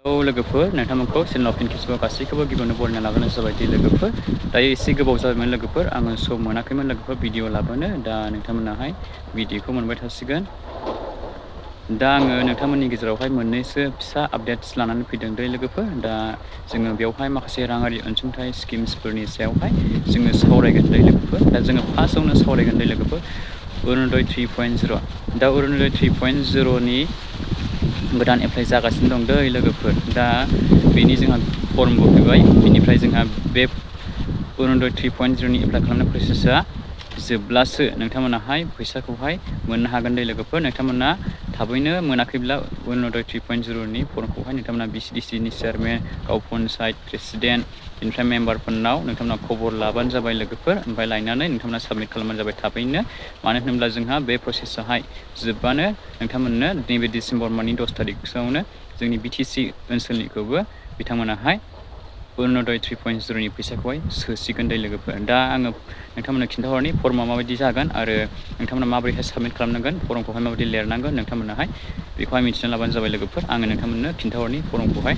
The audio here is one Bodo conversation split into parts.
लोगोफोर नोंथांमोनखौ चेनेल अफ इनकेसखौ गासैखौबो गिबियावनो बरायना लाबोनाय जाबाय दि लोगोफोर दायो एसे गोबाव जाबायमोन लोगोफोर आङो सम मोनाखैमोन लोगोफोर भिडिअ लाबोनो दा नोंथांमोनाहाय भिडिअखौ मोनबाय थासिगोन दा आङो नोंथांमोननि गेजेरावहाय मोननैसो फिसा आपडेट्स लानानै फैदों दै लोगोफोर दा जोङो बेवहाय माखासे राङारि अनसुंथाइ स्किम्सफोरनि सायावहाय जोङो सावरायगोन दै लोगोफोर दा जोङो फार्स्टआवनो सावरायगोन दै लोगोफोर अरुनदय 3.0 दा अरुनदय 3.0 नि गोदान एप्लाइ जागासिनो दं दै लोगोफोर दा बेनि जोंहा फर्मबो फैबाय बेनिफ्राय जोंहा बे अरुनदय 3.0 नि एप्लाइ खालामनाय प्रसेसा जोबब्लासो नोंथांमोनाहाय फैसाखौहाय मोननो हागोन दै लोगोफोर नोंथांमोना थाबैनो मोनाखैब्ला अरुनदय 3.0 नि फर्मखौहाय नोंथांमोना BCDC नि चेयारमेन गाव पन्सायत प्रेसिडेन्ट बेनिफ्राय मेम्बारफोरनाव नोंथांमोना खबर लाबानो जाबाय लोगोफोर ओमफ्राय लायनानै नोंथांमोना साबमिट खालामबानो जाबाय थाबैनो मानो होनोब्ला जोंहा बे प्रसेसाहाय जोबबानो नोंथांमोननो नैबे डिसेम्बर मासनि 10 तारिखसोआवनो जोंनि BTC ओनसोलनिखौबो बिथांमोनाहाय अरुनदय 3.0 नि फैसाखौहाय सोसिगोन दै लोगोफोर दा आङो नोंथांमोननो खिन्थाहरनि फर्मा माबायदि जागोन आरो नोंथांमोना माबोरैहाय साबमिट खालामनांगोन फर्मखौहाय माबायदि लिरनांगोन नोंथांमोनाहाय बेखौहाय मिथिना लाबानो जाबाय लोगोफोर आङो नोंथांमोननो खिन्थाहरनि फर्मखौहाय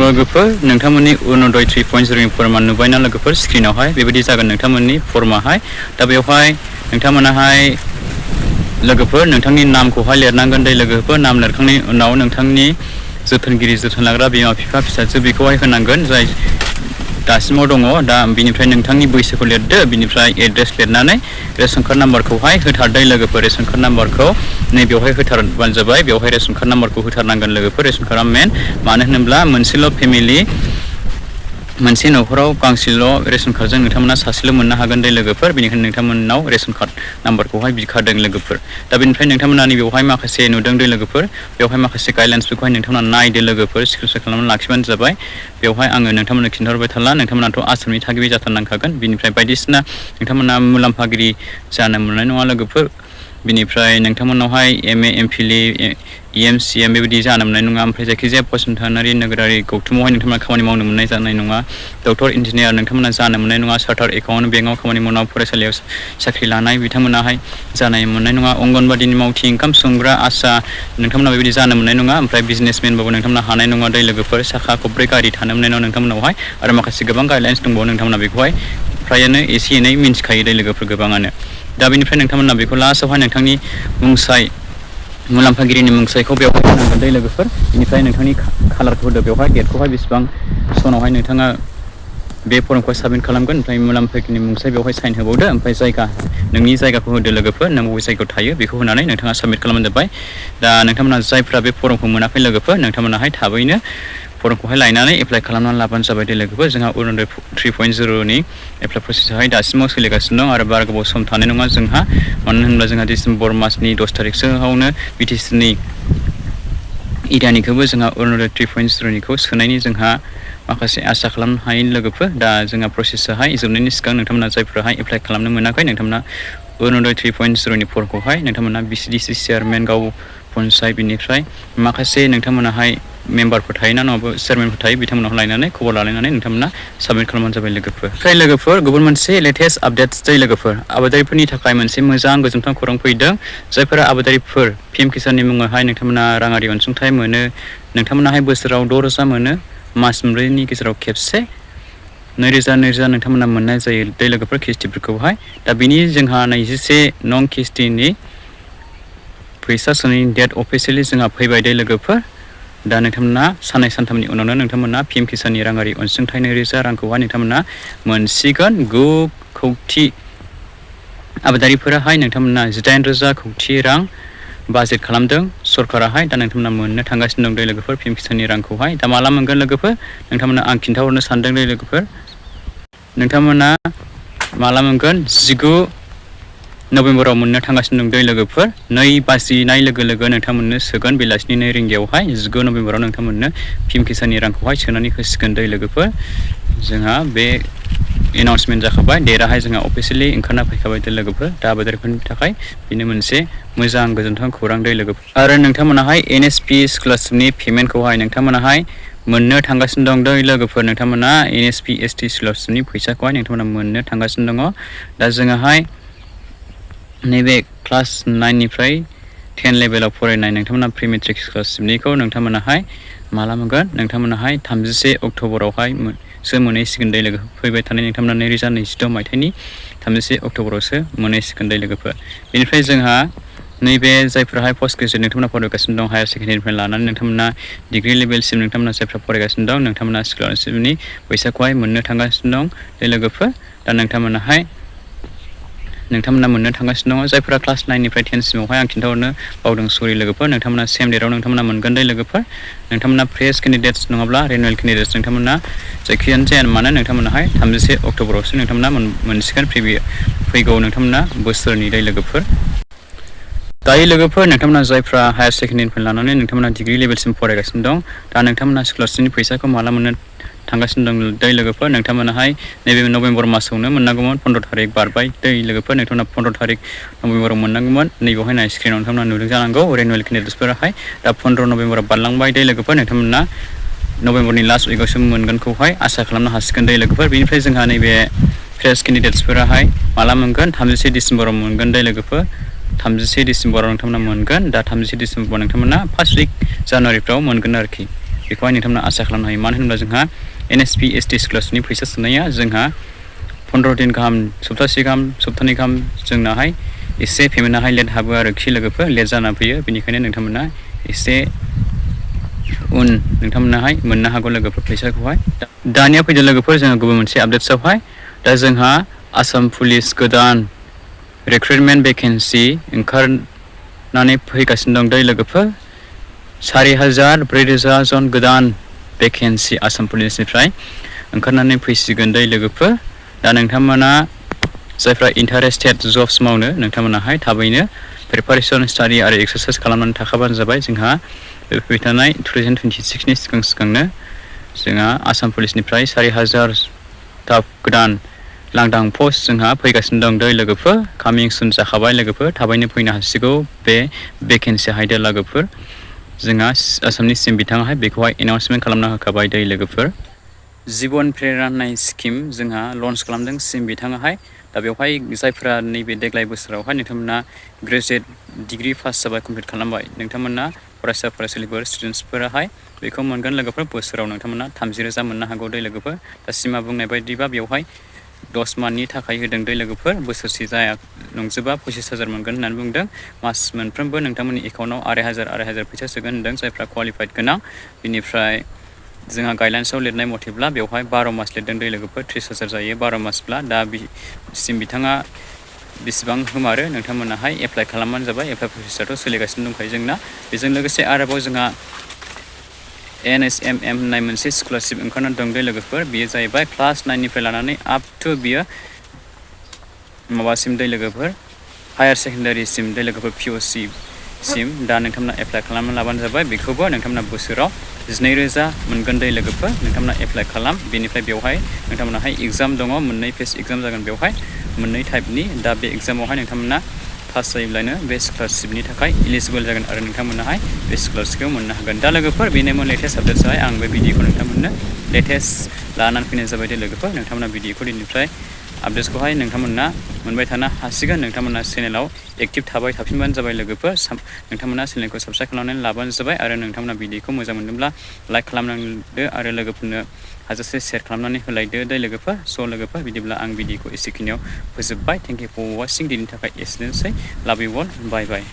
लोगोफोर नोंथांमोननि अरुनदय 3.0 नि फर्मा नुबायना लोगोफोर स्क्रिनावहाय बेबायदि जागोन नोंथांमोननि फर्माहाय दा बेवहाय नोंथांमोनाहाय लोगोफोर नोंथांनि नामखौहाय लिरनांगोन दै लोगोफोर नाम लिरखांनायनि उनाव नोंथांनि जोथोनगिरि जोथोन लाग्रा बिमा बिफा फिसाजो बेखौहाय होनांगोन जाय दासिमाव दङ दा बिनिफ्राय नोंथांनि बैसोखौ लिरदो बिनिफ्राय एड्रेस लिरनानै रेशन कार्ड नाम्बारखौहाय होथारदो लोगोफोर रेशन कार्ड नाम्बारखौ नैबेवहाय होथारबानो जाबाय बेवहाय रेशन कार्ड नाम्बारखौ होथारनांगोन लोगोफोर रेशन कार्डआ मेन मानो होनोब्ला मोनसेल' फेमिलि मोनसे न'खराव गांसेल' रेशन कार्डजों नोंथांमोना सासेल' मोननो हागोन दै लोगोफोर बेनिखायनो नोंथांमोननाव रेशन कार्ड नाम्बारखौहाय बिखादों लोगोफोर दा बेनिफ्राय नोंथांमोना बेवहाय माखासे नुदों दै लोगोफोर बेवहाय माखासे गाइडलाइन्सफोरखौहाय नोंथांमोना नायदो लोगोफोर स्क्रिनशट खालामनानै लाखिबानो जाबाय बेवहाय आङो नोंथांमोननो खिन्थाहरबाय थाला नोंथांमोनाथ' आसामनि थागिबि जाथारनांखागोन बिनिफ्राय बायदिसिना नोंथांमोना मुलाम्फागिरि जानो मोननाय नङा लोगोफोर बिनिफ्राय नोंथांमोनावहाय MA MPhil EMCM बेबायदि जानो मोननाय नङा ओमफ्राय जायखिजाया फसंथानारि नोगोरारि गौथुमावहाय नोंथांमोना खामानि मावनो मोननाय जानाय नङा डक्टर इन्जिनियार नोंथांमोना जानो मोननाय नङा चार्टार एकाउन्ट बेंकआव खामानि मावनाय फरायसालियाव साख्रि लानाय बिथांमोनाहाय जानाय मोननाय नङा अंगनबादिनि मावथि ओंखाम संग्रा आशा नोंथांमोना बेबायदि जानो मोननाय नङा ओमफ्राय बिजनेसमेनबाबो नोंथांमोना हानाय नङा दै लोगोफोर साखा खब्रै गारि थानो मोननाय नङा नोंथांमोनावहाय आरो माखासे गोबां गाइडलाइन्स दंबावो नोंथांमोना बेखौहाय फ्रायानो एसे एनै मिन्थिखायो दै लोगोफोर गोबाङानो दा बेनिफ्राय नोंथांमोना बेखौ लास्टआवहाय नोंथांनि मुंसाइ मुलाम्फागिरिनि मुंसाइखौ बेवहाय होनांगोन दै लोगोफोर बेनिफ्राय नोंथांनि खालारखौ होदो बेवहाय डेटखौहाय बेसेबां सनावहाय नोंथाङा बे फर्मखौ साबमिट खालामगोन ओमफ्राय मुलाम्फागिरिनि मुंसाइ बेवहाय साइन होबावदो ओमफ्राय जायगा नोंनि जायगाखौ होदो लोगोफोर नों बबे जायगायाव थायो बेखौ होनानै नोंथाङा साबमिट खालामबानो जाबाय दा नोंथांमोना जायफ्रा बे फर्मखौ मोनाखै लोगोफोर नोंथांमोनाहाय थाबैनो फर्मखौहाय लायनानै एप्लाइ खालामनानै लाबानो जाबाय दै लोगोफोर जोंहा अरुनदय 3.0 नि एप्लाइ प्रसेसआहाय दासिमाव सोलिगासिनो दं आरो बारा गोबाव सम थानाय नङा जोंहा मानो होनोब्ला जोंहा डिसेम्बर मासनि 10 तारिखसोआवनो BTC नि इडानिखौबो जोंहा अरुनदय 3.0 निखौ सोनायनि जोंहा माखासे आसा खालामनो हायो लोगोफोर दा जोंहा प्रसेसाहाय जोबनायनि सिगां नोंथांमोना जायफोराहाय एप्लाइ खालामनो मोनाखै नोंथांमोना अरुनदय 3.0 नि फर्मखौहाय नोंथांमोना BCDC चेयारमेन गाव पन्सायत बिनिफ्राय माखासे नोंथांमोनाहाय मेम्बारफोर थायोना नङाबा चेयारमेनफोर थायो बिथांमोनाव लायनानै खबर लालायनानै नोंथांमोना साबमिट खालामबानो जाबाय लोगोफोर लोगोफोर गुबुन मोनसे लेटेस्ट आपडेट्स दै लोगोफोर आबादारिफोरनि थाखाय मोनसे मोजां गोजोनथाव खौरां फैदों जायफोरा आबादारिफोर PM किसाननि मुङावहाय नोंथांमोना राङारि अनसुंथाइ मोनो नोंथांमोनाहाय बोसोराव 6,000 मोनो मास मोनब्रैनि गेजेराव खेबसे 2,000 नोंथांमोना मोननाय जायो दै लोगोफोर किस्तिफोरखौहाय दा बिनि जोंहा 21 नं किस्तिनि फैसा सोनायनि डेट अफिसियेलि जोंहा फैबाय दै लोगोफोर दा नोंथांमोना साननै सानथामनि उनावनो नोंथांमोना PM किसाननि राङारि अनसुंथाइ 2,000 रांखौहाय नोंथांमोना मोनसिगोन 9 कौटि आबादारिफोराहाय नोंथांमोना 18,000 कौटि रां बाजेट खालामदों सरकाराहाय दा नोंथांमोना मोननो थांगासिनो दं दै लोगोफोर PM किसाननि रांखौहाय दा माला मोनगोन लोगोफोर नोंथांमोना आं खिन्थाहरनो सानदों दै लोगोफोर नोंथांमोना माला मोनगोन 19 नभेम्बराव मोननो थांगासिनो दं दै लोगोफोर 2 बाजिनाय लोगो लोगो नोंथांमोननो सोगोन बेलासिनि 2 रिंगायावहाय 19 नभेम्बराव नोंथांमोननो PM किसाननि रांखौहाय सोनानै होसिगोन दै लोगोफोर जोंहा बे एनाउन्समेन्ट जाखाबाय डेटआहाय जोंहा अफिसियेलि ओंखारना फैखाबाय दै लोगोफोर दा आबादारिफोरनि थाखाय बेनो मोनसे मोजां गोजोनथाव खौरां दै लोगोफोर आरो नोंथांमोनाहाय NSP स्कलारशिपनि पेमेन्टखौहाय नोंथांमोनाहाय मोननो थांगासिनो दं दै लोगोफोर नोंथांमोना NSP ST स्कलारशिपनि फैसाखौहाय नोंथांमोना मोननो थांगासिनो दङ दा जोङोहाय नैबे क्लास 9 निफ्राय 10 लेभेलाव फरायनाय नोंथांमोना प्रि मेट्रिक स्कलारशिपनिखौ नोंथांमोनाहाय माला मोनगोन नोंथांमोनाहाय 31 अक्ट'बरावहाय सो मोनहैसिगोन दै लोगो फैबाय थानाय नोंथांमोना 2026 मायथाइनि 31 अक्ट'बरावसो मोनहैसिगोन दै लोगोफोर बेनिफ्राय जोंहा नैबे जायफोराहाय पस्ट ग्रेजुवेट नोंथांमोना फरायगासिनो दं हायार सेकेन्डारिनिफ्राय लानानै नोंथांमोना डिग्री लेभेलसिम नोंथांमोना जायफ्रा फरायगासिनो दं नोंथांमोना स्कलारशिपनि फैसाखौहाय मोननो थांगासिनो दं दै लोगोफोर दा नोंथांमोना मोननो थांगासिनो दङ जायफोरा क्लास 9 निफ्राय 10 सिमावहाय आं खिन्थाहरनो बावदों सरि लोगोफोर नोंथांमोना सेम डेटआव नोंथांमोना मोनगोन दै लोगोफोर नोंथांमोना फ्रेश केन्डिडेट्स नङाब्ला रिनिउवेल केन्डिडेट्स नोंथांमोना जायखियानो जाया मानो नोंथांमोनाहाय 31 अक्ट'बरावसो नोंथांमोना मोनसिगोन फैगौ नोंथांमोना बोसोरनि दै लोगोफोर दायो लोगोफोर नोंथांमोना जायफ्रा हायार सेकेन्डारिनिफ्राय लानानै नोंथांमोना डिग्री लेभेलसिम फरायगासिनो दं दा नोंथांमोना स्कलारशिपनि फैसाखौ माला मोननो थांगासिनो दं दै लोगोफोर नोंथांमोनाहाय नैबे नभेम्बर मासावनो मोननांगौमोन 15 थारिख बारबाय दै लोगोफोर नोंथांमोना 15 थारिख नभेम्बराव मोननांगौमोन नैबेवहाय नाय स्क्रिनाव नोंथांमोना नुदों जानांगौ रिनिउवेल केन्डिडेट्सफोराहाय दा 15 नभेम्बराव बारलांबाय दै लोगोफोर नोंथांमोना नभेम्बरनि लास्ट उइकआवसो मोनगोनखौहाय आसा खालामनो हासिगोन दै लोगोफोर बेनिफ्राय जोंहा नैबे फ्रेश केन्डिडेट्सफोराहाय माला मोनगोन 31 डिसेम्बराव मोनगोन दै लोगोफोर 31 डिसेम्बराव नोंथांमोना मोनगोन दा 31 डिसेम्बराव नोंथांमोना फार्स्ट उइक जानुवारिफ्राव मोनगोन आरोखि बेखौहाय नोंथांमोना आसा खालामनो हायो मानो होनोब्ला जोंहा NSP ST स्कलारशिपनि फैसा सोनाया जोंहा 15 दिन गाहाम सप्तासे गाहाम सप्तानै गाहाम जोंनाहाय एसे पेमेन्टआहाय लेट हाबो आरोखि लोगोफोर लेट जाना फैयो बेनिखायनो नोंथांमोना एसे उन नोंथांमोनाहाय मोननो हागौ लोगोफोर फैसाखौहाय दानिया फैदो लोगोफोर जोङो गुबुन मोनसे आपडेट्सआवहाय दा जोंहा आसाम पुलिस गोदान रिक्रुटमेन्ट भेकेन्सि ओंखारनानै फैगासिनो दं दै लोगोफोर 4,000 जन गोदान भेकेन्सि आसाम पुलिसनिफ्राय ओंखारनानै फैसिगोन दै लोगोफोर दा नोंथांमोना जायफ्रा इन्टारेस्टेड जब्स मावनो नोंथांमोनाहाय थाबैनो प्रिपारेसन स्टाडि आरो एक्सारसाइज खालामनानै थाखाबानो जाबाय जोंहा फैबाय थानाय 2026 नि सिगांनो जोंहा आसाम पुलिसनिफ्राय 4,000 गोदान लांदां पस्ट जोंहा फैगासिनो दं दै लोगोफोर कामिं सुन जाखाबाय लोगोफोर थाबैनो फैनो हासिगौ बे भेकेन्सियाहाय दै लोगोफोर जोंहा आसामनि सिएम बिथाङाहाय बेखौहाय एनाउन्समेन्ट खालामना होखाबाय दै लोगोफोर जिबन प्रेराना स्किम जोंहा लन्च खालामदों सिएम बिथाङाहाय दा बेवहाय जायफोरा नैबे देग्लाय बोसोरावहाय नोंथांमोना ग्रेजुवेट डिग्री पास जाबाय कमप्लिट खालामबाय नोंथांमोना फरायसालिफोर स्टुडेन्टसफोराहाय बेखौ मोनगोन लोगोफोर बोसोराव नोंथांमोना 30,000 मोननो हागौ दै लोगोफोर दा सिमा बुंनाय बायदिबा बेवहाय 10 मान्थनि थाखाय होदों दै लोगोफोर बोसोरसे जाया नंजोबा 25,000 मोनगोन होननानै बुंदों मास मोनफ्रोमबो नोंथांमोननि एकाउन्टआव 2,500 फैसा सोगोन होनदों जायफ्रा क्वालिफाइड गोनां बेनिफ्राय जोंहा गाइडलाइन्सआव लिरनाय मथेब्ला बेवहाय 12 मास लिरदों दै लोगोफोर 30,000 जायो 12 मासब्ला दा सिम बिथाङा बेसेबां होमारो नोंथांमोनाहाय एप्लाइ खालामबानो जाबाय एप्लाइ प्रसेसआथ' सोलिगासिनो दंखायो जोंना बेजों लोगोसे आरोबाव जोंहा NSMM होननाय मोनसे स्कलारशिप ओंखारनानै दं दै लोगोफोर बेयो जाहैबाय क्लास 9 निफ्राय लानानै आप टु बियो माबासिम दै लोगोफोर हायार सेकेन्डारिसिम दै लोगोफोर POC सिम दा नोंथांमोना एप्लाइ खालामना लाबानो जाबाय बेखौबो नोंथांमोना बोसोराव 12,000 मोनगोन दै लोगोफोर नोंथांमोना एप्लाइ खालाम बेनिफ्राय बेवहाय नोंथांमोनाहाय एग्जाम दङ मोननै फेज एग्जाम जागोन बेवहाय मोननै टाइपनि दा बे एग्जामावहाय नोंथांमोना पास जायोब्लानो बे स्कलारशिपनि थाखाय इलिजिबल जागोन आरो नोंथांमोनाहाय बे स्कलारशिपखौ मोननो हागोन दा लोगोफोर बेनोमोन लेटेस्ट आपडेट्सआवहाय आं बे भिडिअखौ नोंथांमोननो लेटेस्ट लानानै फैनाय जाबाय दे लोगोफोर नोंथांमोना भिडिअखौ दिनैनिफ्राय आपडेट्सखौहाय नोंथांमोना मोनबाय थानो हासिगोन नोंथांमोना चेनेलाव एक्टिभ थाबाय थाफिनबानो जाबाय लोगोफोर नोंथांमोना चेनेलखौ साबस्क्राइब खालामनानै लाबानो जाबाय आरो नोंथांमोना भिडिअखौ मोजां मोनदोंब्ला लाइक खालामनांदो आरो लोगोफोरनो हाजासे शेयार खालामनानै होलायदो दे लोगोफोर स' लोगोफोर बिदिब्ला आं भिडिअखौ एसेखिनियाव फोजोबबाय थेंक इउ फर वाचिं दिनैनि थाखाय एसेनोसै लाभ इउ अल बाय बाय